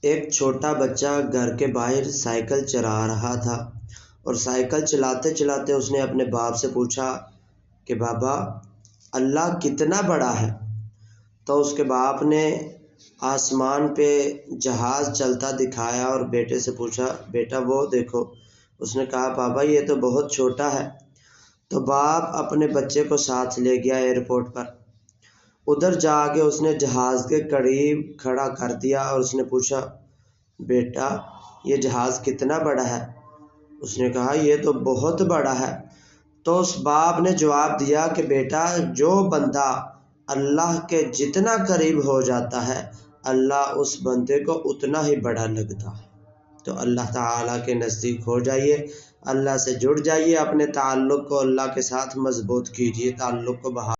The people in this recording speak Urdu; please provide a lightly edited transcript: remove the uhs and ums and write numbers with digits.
ایک چھوٹا بچہ گھر کے باہر سائیکل چلا رہا تھا اور سائیکل چلاتے چلاتے اس نے اپنے باپ سے پوچھا کہ بابا اللہ کتنا بڑا ہے؟ تو اس کے باپ نے آسمان پہ جہاز چلتا دکھایا اور بیٹے سے پوچھا بیٹا وہ دیکھو۔ اس نے کہا بابا یہ تو بہت چھوٹا ہے۔ تو باپ اپنے بچے کو ساتھ لے گیا ایئرپورٹ پر۔ ادھر جا کے اس نے جہاز کے قریب کھڑا کر دیا اور اس نے پوچھا بیٹا یہ جہاز کتنا بڑا ہے؟ اس نے کہا یہ تو بہت بڑا ہے۔ تو اس باپ نے جواب دیا کہ بیٹا جو بندہ اللہ کے جتنا قریب ہو جاتا ہے اللہ اس بندے کو اتنا ہی بڑا لگتا ہے۔ تو اللہ تعالیٰ کے نزدیک ہو جائیے، اللہ سے جڑ جائیے، اپنے تعلق کو اللہ کے ساتھ مضبوط کیجیے، تعلق کو بہا